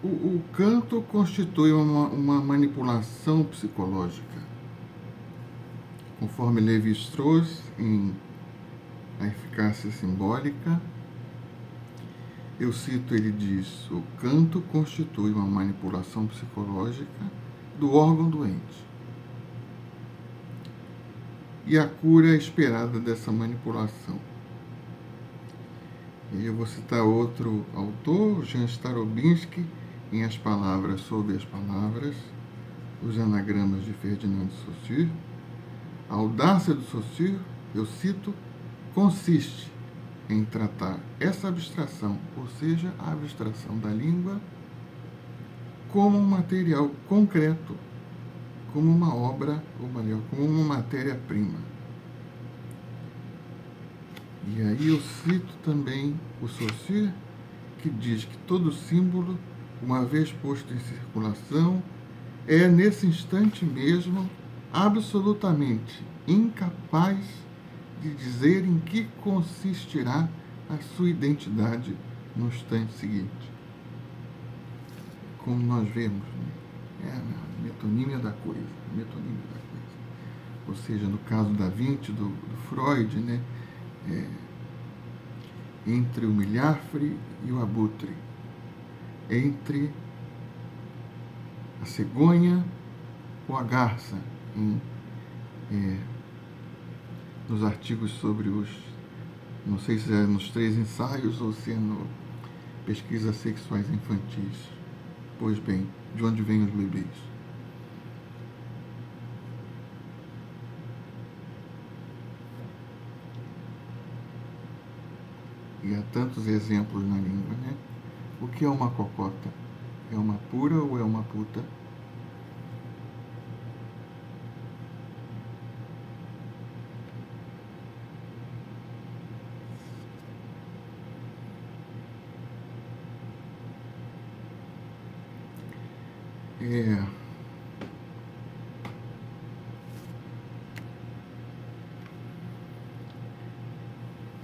O canto constitui uma manipulação psicológica, conforme Lévi-Strauss, em A Eficácia Simbólica. Eu cito, ele diz: o canto constitui uma manipulação psicológica do órgão doente. E a cura é esperada dessa manipulação. E eu vou citar outro autor, Jan Starobinski, em As Palavras sobre as Palavras, os anagramas de Ferdinand de Saussure. A audácia do Saussure, eu cito, consiste em tratar essa abstração, ou seja, a abstração da língua, como um material concreto, como uma obra, ou melhor, como uma matéria-prima. E aí eu cito também o Saussure, que diz que todo símbolo, uma vez posto em circulação, é nesse instante mesmo absolutamente incapaz de dizer em que consistirá a sua identidade no instante seguinte. Como nós vemos, né? É a metonímia da coisa, Ou seja, no caso da Vinci, do Freud, né? Entre o milhafre e o abutre, entre a cegonha ou a garça, nos artigos sobre os, não sei se é nos 3 ensaios ou se é no Pesquisas Sexuais Infantis. Pois bem, de onde vêm os bebês? E há tantos exemplos na língua, né? O que é uma cocota? É uma pura ou é uma puta?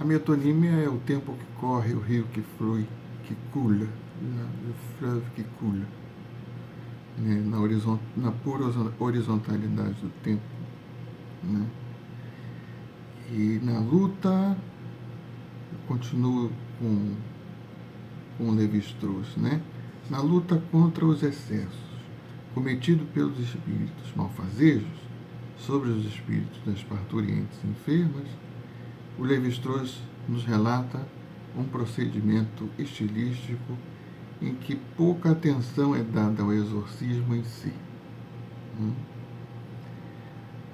A metonímia é o tempo que corre, o rio que flui, que cula, o fleuve que cula, né? Na pura horizontalidade do tempo. Né? E na luta, eu continuo com Lévi-Strauss, né? Na luta contra os excessos cometidos pelos espíritos malfazejos sobre os espíritos das parturientes enfermas, o Lévi-Strauss nos relata um procedimento estilístico em que pouca atenção é dada ao exorcismo em si.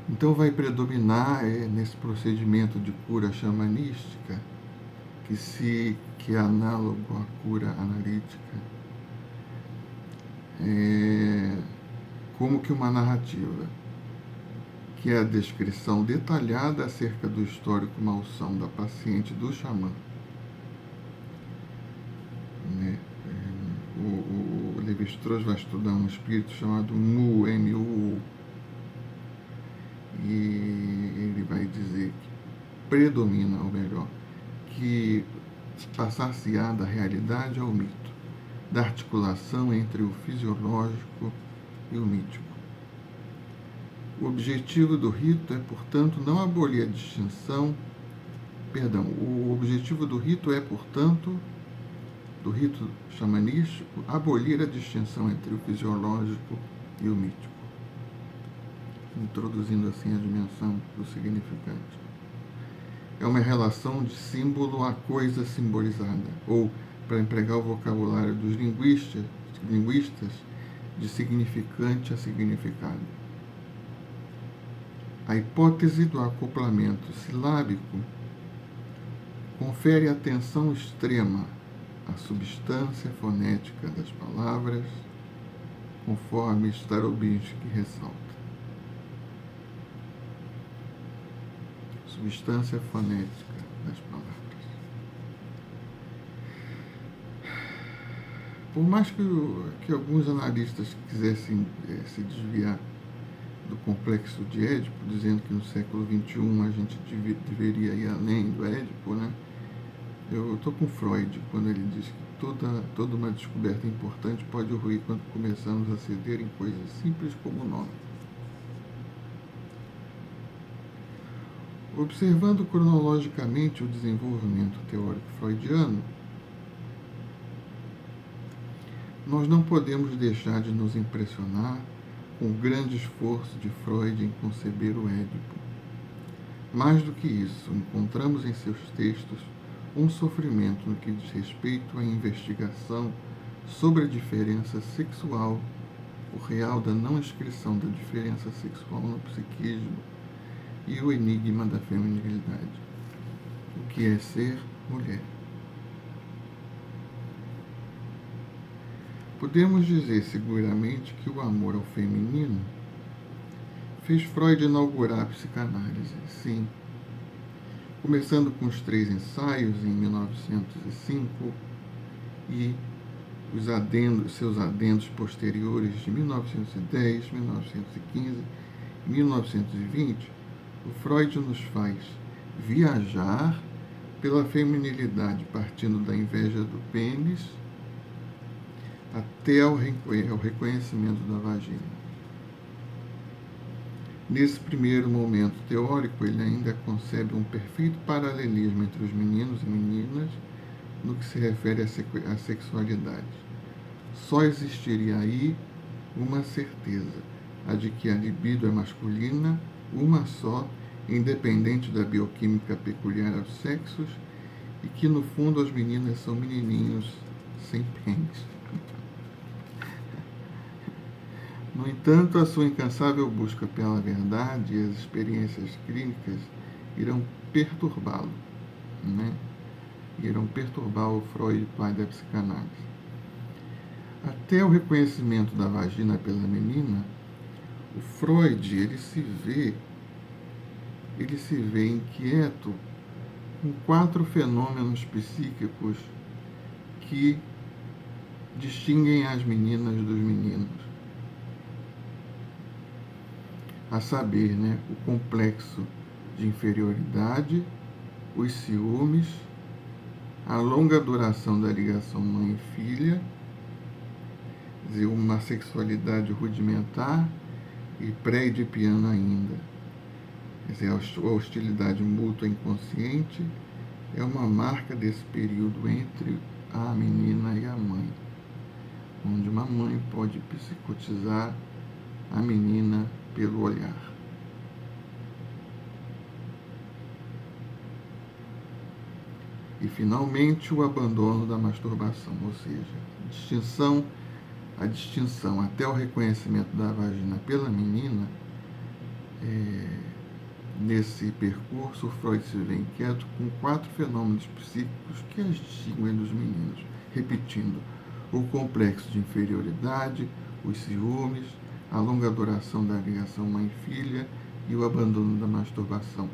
Então vai predominar nesse procedimento de cura xamanística, que é análogo à cura analítica, como que uma narrativa, que é a descrição detalhada acerca do histórico malsão da paciente do xamã. Né? O Lévi-Strauss vai estudar um espírito chamado Mu, M-U, e ele vai dizer que predomina, ou melhor, que passar-se-á da realidade ao mito, da articulação entre o fisiológico e o mítico. O objetivo do rito é, portanto, não abolir a distinção, o objetivo do rito é, portanto, do rito xamanístico, abolir a distinção entre o fisiológico e o mítico, introduzindo assim a dimensão do significante. É uma relação de símbolo à coisa simbolizada, ou, para empregar o vocabulário dos linguistas, de significante a significado. A hipótese do acoplamento silábico confere atenção extrema à substância fonética das palavras, conforme Starobinski ressalta. Substância fonética das palavras. Por mais que alguns analistas quisessem se desviar do complexo de Édipo, dizendo que no século XXI a gente deveria ir além do Édipo, né? Eu estou com Freud quando ele diz que toda uma descoberta importante pode ruir quando começamos a ceder em coisas simples como o nome. Observando cronologicamente o desenvolvimento teórico freudiano, nós não podemos deixar de nos impressionar com o grande esforço de Freud em conceber o Édipo. Mais do que isso, encontramos em seus textos um sofrimento no que diz respeito à investigação sobre a diferença sexual, o real da não inscrição da diferença sexual no psiquismo e o enigma da feminilidade. O que é ser mulher? Podemos dizer seguramente que o amor ao feminino fez Freud inaugurar a psicanálise, sim. Começando com os 3 ensaios em 1905 e seus adendos posteriores de 1910, 1915 e 1920, o Freud nos faz viajar pela feminilidade, partindo da inveja do pênis até o reconhecimento da vagina. Nesse primeiro momento teórico, ele ainda concebe um perfeito paralelismo entre os meninos e meninas no que se refere à sexualidade. Só existiria aí uma certeza, a de que a libido é masculina, uma só, independente da bioquímica peculiar aos sexos, e que no fundo as meninas são menininhos sem pênis. No entanto, a sua incansável busca pela verdade e as experiências clínicas irão perturbá-lo, Irão perturbar o Freud, pai da psicanálise. Até o reconhecimento da vagina pela menina, o Freud ele se vê inquieto com 4 fenômenos psíquicos que distinguem as meninas dos meninos. A saber, o complexo de inferioridade, os ciúmes, a longa duração da ligação mãe e filha, quer dizer, uma sexualidade rudimentar e pré-edipiana ainda. Quer dizer, a hostilidade mútua inconsciente é uma marca desse período entre a menina e a mãe, onde uma mãe pode psicotizar a menina pelo olhar. E, finalmente, o abandono da masturbação, ou seja, a distinção até o reconhecimento da vagina pela menina. Nesse percurso, Freud se vê inquieto com 4 fenômenos psíquicos que as distinguem dos meninos, repetindo: o complexo de inferioridade, os ciúmes, a longa duração da ligação mãe-filha e o abandono da masturbação.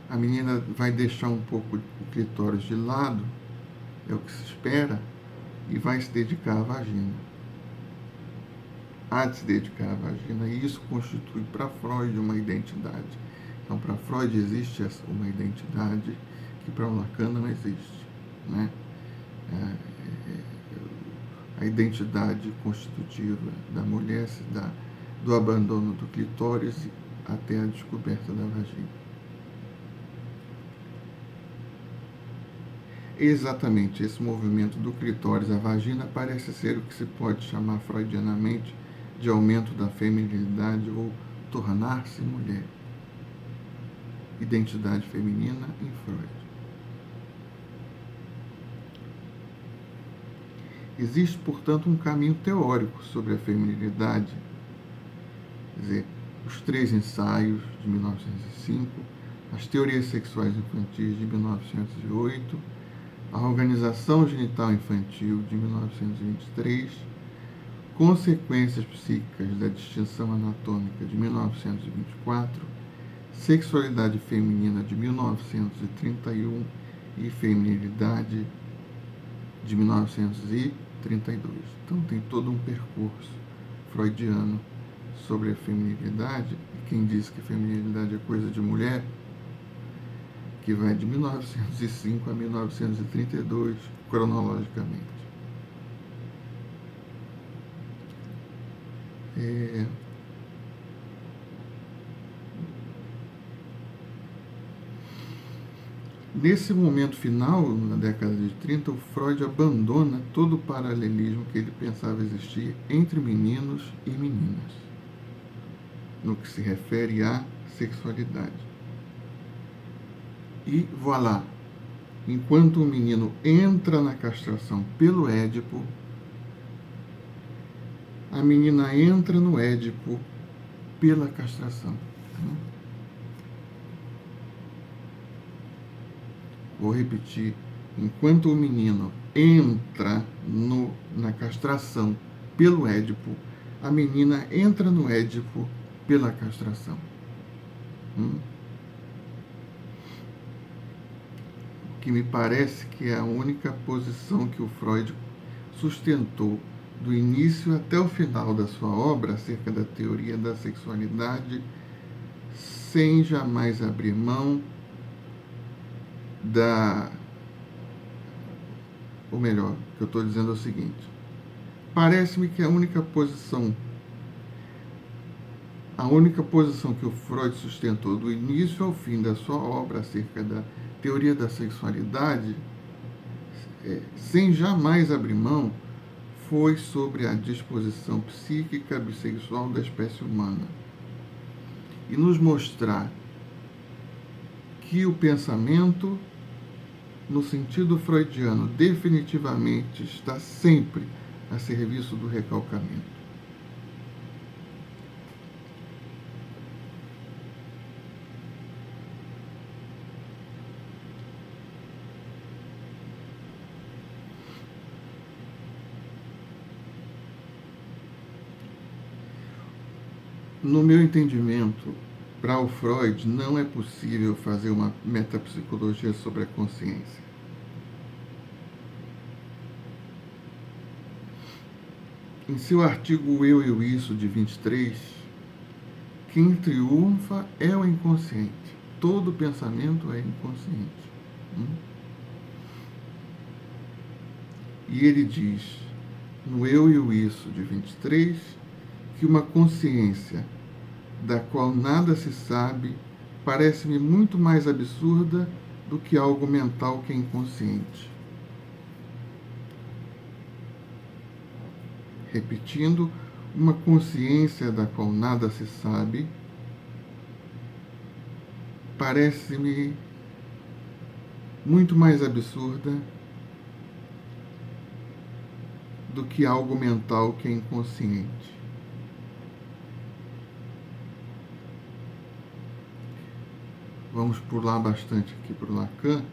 A menina vai deixar um pouco o clitóris de lado, é o que se espera, e vai se dedicar à vagina. Há de se dedicar à vagina, e isso constitui para Freud uma identidade. Então, para Freud existe uma identidade que para o Lacan não existe, A identidade constitutiva da mulher se dá do abandono do clitóris até a descoberta da vagina. Exatamente esse movimento do clitóris à vagina parece ser o que se pode chamar freudianamente de aumento da feminilidade ou tornar-se mulher. Identidade feminina em Freud. Existe, portanto, um caminho teórico sobre a feminilidade, quer dizer, os 3 ensaios de 1905, as teorias sexuais infantis de 1908, a organização genital infantil de 1923, consequências psíquicas da distinção anatômica de 1924, sexualidade feminina de 1931 e feminilidade de 1932. Então tem todo um percurso freudiano sobre a feminilidade, e quem diz que a feminilidade é coisa de mulher que vai de 1905 a 1932, cronologicamente. Nesse momento final, na década de 30, o Freud abandona todo o paralelismo que ele pensava existir entre meninos e meninas, no que se refere à sexualidade. E voilà, enquanto o menino entra na castração pelo Édipo, a menina entra no Édipo pela castração. Vou repetir. Enquanto o menino entra na castração pelo Édipo, a menina entra no Édipo pela castração. O que me parece que é a única posição que o Freud sustentou do início até o final da sua obra acerca da teoria da sexualidade, sem jamais abrir mão ou melhor, o que eu estou dizendo é o seguinte: parece-me que a única posição que o Freud sustentou do início ao fim da sua obra acerca da teoria da sexualidade, sem jamais abrir mão, foi sobre a disposição psíquica bissexual da espécie humana. E nos mostrar que o pensamento, no sentido freudiano, definitivamente está sempre a serviço do recalcamento. No meu entendimento, para o Freud, não é possível fazer uma metapsicologia sobre a consciência. Em seu artigo Eu e o Isso, de 23, quem triunfa é o inconsciente. Todo pensamento é inconsciente. E ele diz, no Eu e o Isso, de 23, que uma consciência da qual nada se sabe parece-me muito mais absurda do que algo mental que é inconsciente. Repetindo, uma consciência da qual nada se sabe parece-me muito mais absurda do que algo mental que é inconsciente. Vamos pular bastante aqui para o Lacan.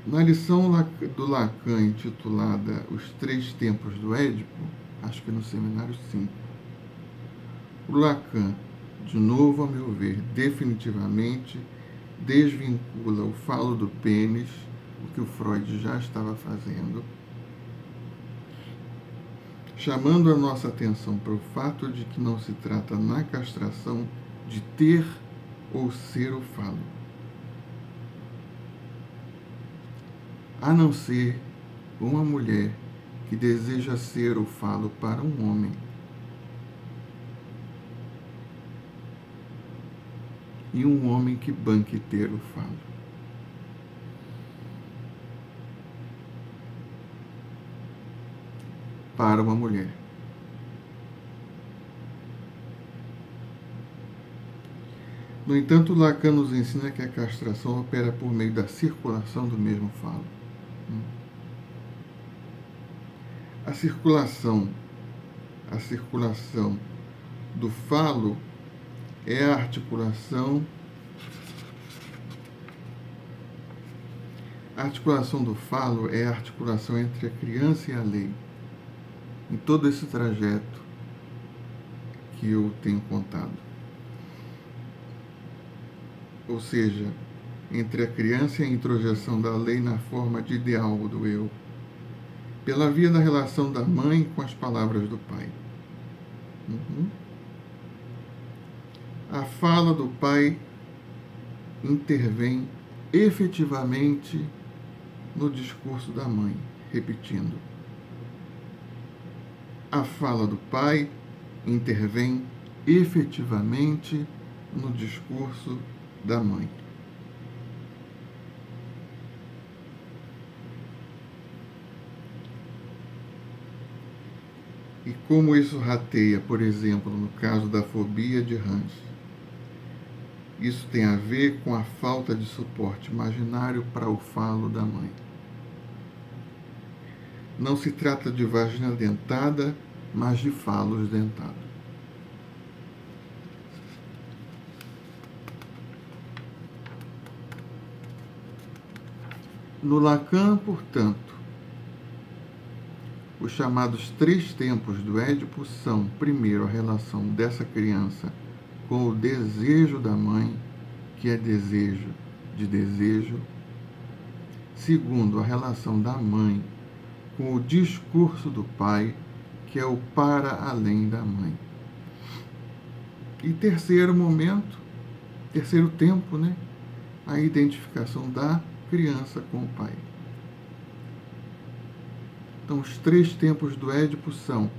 Na lição do Lacan, intitulada Os Três Tempos do Édipo, acho que no seminário 5, o Lacan, de novo, a meu ver, definitivamente desvincula o falo do pênis, o que o Freud já estava fazendo, chamando a nossa atenção para o fato de que não se trata na castração de ter ou ser o falo, a não ser uma mulher que deseja ser o falo para um homem. E um homem que banque ter o falo. Para uma mulher. No entanto, Lacan nos ensina que a castração opera por meio da circulação do mesmo falo. A circulação do falo é a articulação. A articulação do falo é a articulação entre a criança e a lei. Em todo esse trajeto que eu tenho contado. Ou seja, entre a criança e a introjeção da lei na forma de ideal do eu, pela via da relação da mãe com as palavras do pai. A fala do pai intervém efetivamente no discurso da mãe, repetindo. A fala do pai intervém efetivamente no discurso da mãe. E como isso rateia, por exemplo, no caso da fobia de Hans? Isso tem a ver com a falta de suporte imaginário para o falo da mãe. Não se trata de vagina dentada, mas de falos dentados. No Lacan, portanto, os chamados 3 tempos do Édipo são, primeiro, a relação dessa criança com o desejo da mãe, que é desejo de desejo. Segundo, a relação da mãe com o discurso do pai, que é o para além da mãe. E terceiro momento, terceiro tempo, né? A identificação da criança com o pai. Então, os 3 tempos do Édipo são,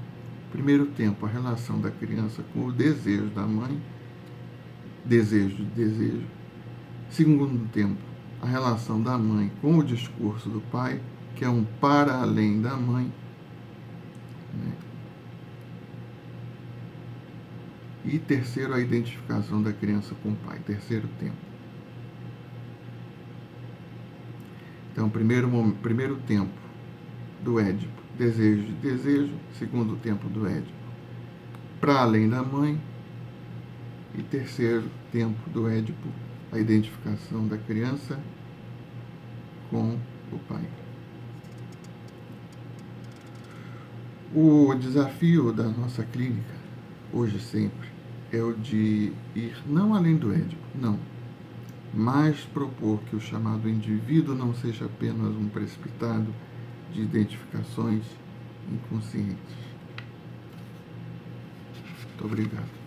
primeiro tempo, a relação da criança com o desejo da mãe, desejo de desejo. Segundo tempo, a relação da mãe com o discurso do pai, que é um para além da mãe. Né? E terceiro, a identificação da criança com o pai, terceiro tempo. Então, primeiro tempo do Édipo, desejo de desejo. Segundo tempo do Édipo, para além da mãe. E terceiro tempo do Édipo, a identificação da criança com o pai. O desafio da nossa clínica, hoje e sempre, é o de ir não além do Édipo, não, mas propor que o chamado indivíduo não seja apenas um precipitado de identificações inconscientes. Muito obrigado.